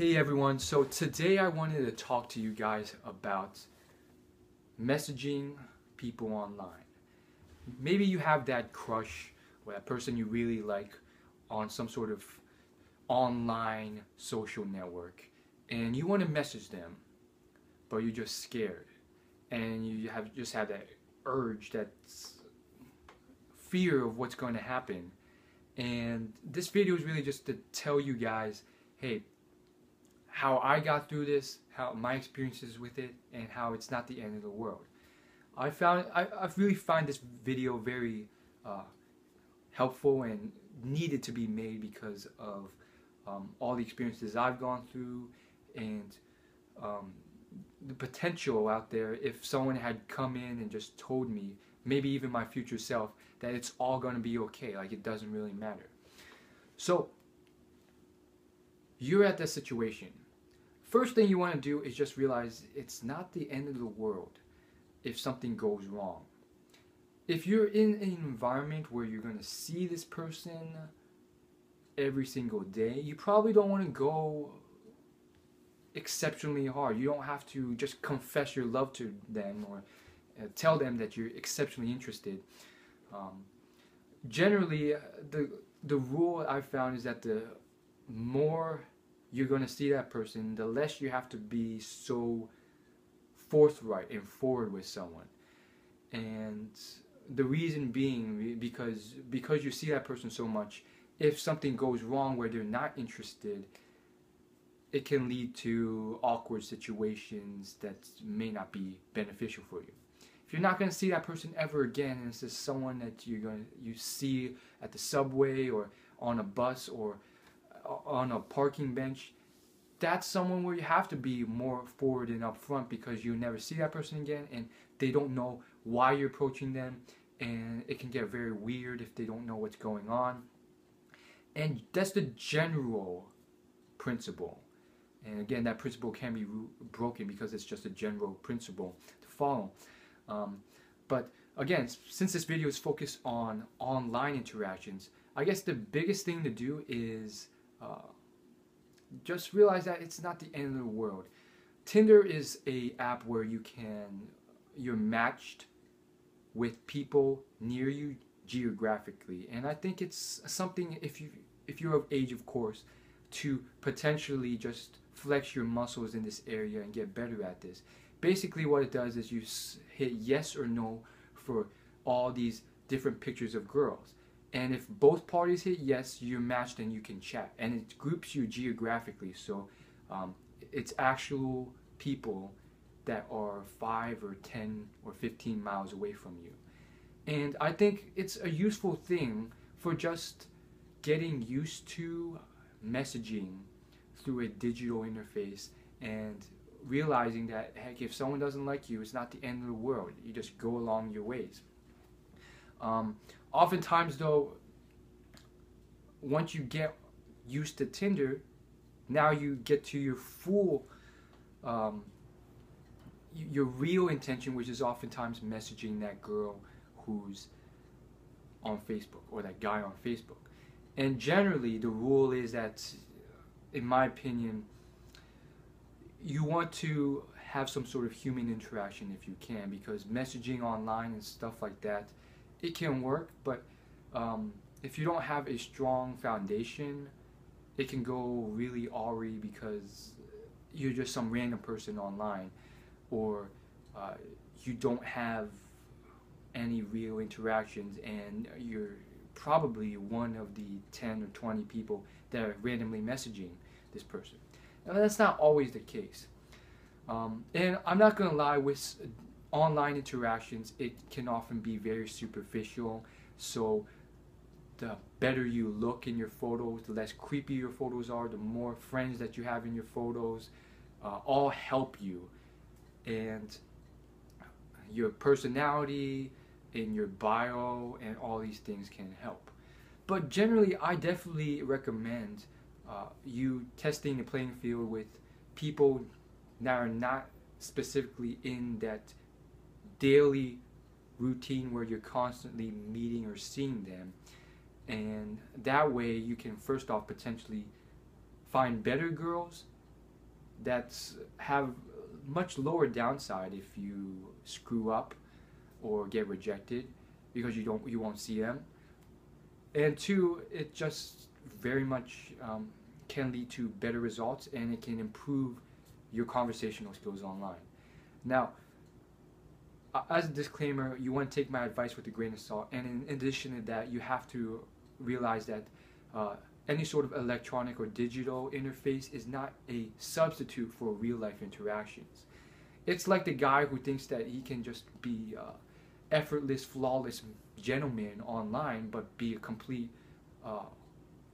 Hey everyone, so today I wanted to talk to you guys about messaging people online. Maybe you have that crush or that person you really like on some sort of online social network and you want to message them, but you're just scared and you have just had that urge, that fear of what's going to happen. And this video is really just to tell you guys, hey, how I got through this, how my experiences with it, and how it's not the end of the world. I really find this video very helpful and needed to be made because of all the experiences I've gone through and the potential out there if someone had come in and just told me, maybe even my future self, that it's all going to be okay, like it doesn't really matter. So, you're at this situation. First thing you want to do is just realize it's not the end of the world if something goes wrong. If you're in an environment where you're going to see this person every single day, you probably don't want to go exceptionally hard. You don't have to just confess your love to them or tell them that you're exceptionally interested. Generally, the rule I've found is that the more you're going to see that person, the less you have to be so forthright and forward with someone. And the reason being, because you see that person so much, if something goes wrong where they're not interested, it can lead to awkward situations that may not be beneficial for you. If you're not going to see that person ever again, and it's just someone that you see at the subway or on a bus or on a parking bench, that's someone where you have to be more forward and upfront, because you never see that person again and they don't know why you're approaching them, and it can get very weird if they don't know what's going on. And that's the general principle. And again, that principle can be broken because it's just a general principle to follow. But again, since this video is focused on online interactions, I guess the biggest thing to do is just realize that it's not the end of the world. Tinder is a app where you're matched with people near you geographically, and I think it's something, if you're of age, of course, to potentially just flex your muscles in this area and get better at this. Basically what it does is you hit yes or no for all these different pictures of girls. And if both parties hit yes, you're matched and you can chat. And it groups you geographically, so it's actual people that are 5 or 10 or 15 miles away from you. And I think it's a useful thing for just getting used to messaging through a digital interface and realizing that, heck, if someone doesn't like you, it's not the end of the world. You just go along your ways. Oftentimes, though, once you get used to Tinder, now you get to your full, your real intention, which is oftentimes messaging that girl who's on Facebook or that guy on Facebook. And generally, the rule is that, in my opinion, you want to have some sort of human interaction if you can, because messaging online and stuff like that, it can work, but if you don't have a strong foundation, it can go really awry because you're just some random person online, or you don't have any real interactions and you're probably one of the 10 or 20 people that are randomly messaging this person. Now, that's not always the case. And I'm not going to lie, with online interactions, it can often be very superficial. So the better you look in your photos, the less creepy your photos are, the more friends that you have in your photos, all help you. And your personality in your bio and all these things can help. But generally, I definitely recommend you testing the playing field with people that are not specifically in that daily routine where you're constantly meeting or seeing them, and that way you can first off potentially find better girls that have much lower downside if you screw up or get rejected because you won't see them. And two, it just very much can lead to better results, and it can improve your conversational skills online. Now, as a disclaimer, you want to take my advice with a grain of salt, and in addition to that, you have to realize that any sort of electronic or digital interface is not a substitute for real life interactions. It's like the guy who thinks that he can just be effortless, flawless gentleman online, but be a complete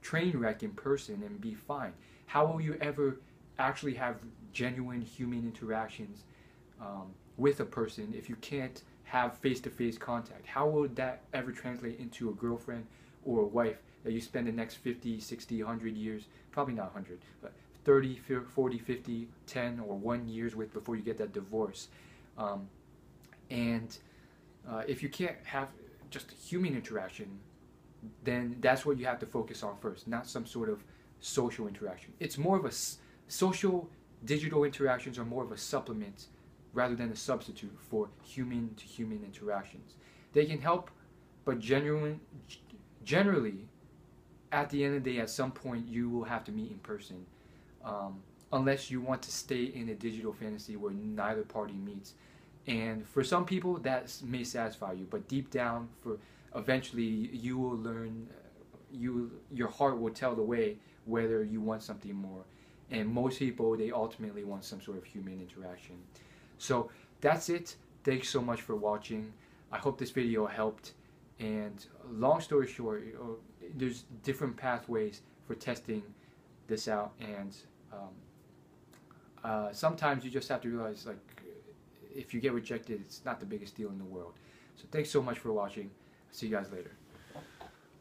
train wreck in person and be fine. How will you ever actually have genuine human interactions with a person if you can't have face-to-face contact? How will that ever translate into a girlfriend or a wife that you spend the next 50, 60, 100 years, probably not 100, but 30, 40, 50, 10, or 1 years with before you get that divorce? If you can't have just human interaction, then that's what you have to focus on first, not some sort of social interaction. It's more of a social digital interactions are more of a supplement rather than a substitute for human to human interactions. They can help, but generally, at the end of the day, at some point, you will have to meet in person, unless you want to stay in a digital fantasy where neither party meets. And for some people, that may satisfy you, but deep down, eventually, you will learn. Your heart will tell the way whether you want something more. And most people, they ultimately want some sort of human interaction. So that's it. Thanks so much for watching. I hope this video helped. And long story short, there's different pathways for testing this out. And sometimes you just have to realize, like, if you get rejected, it's not the biggest deal in the world. So thanks so much for watching. See you guys later.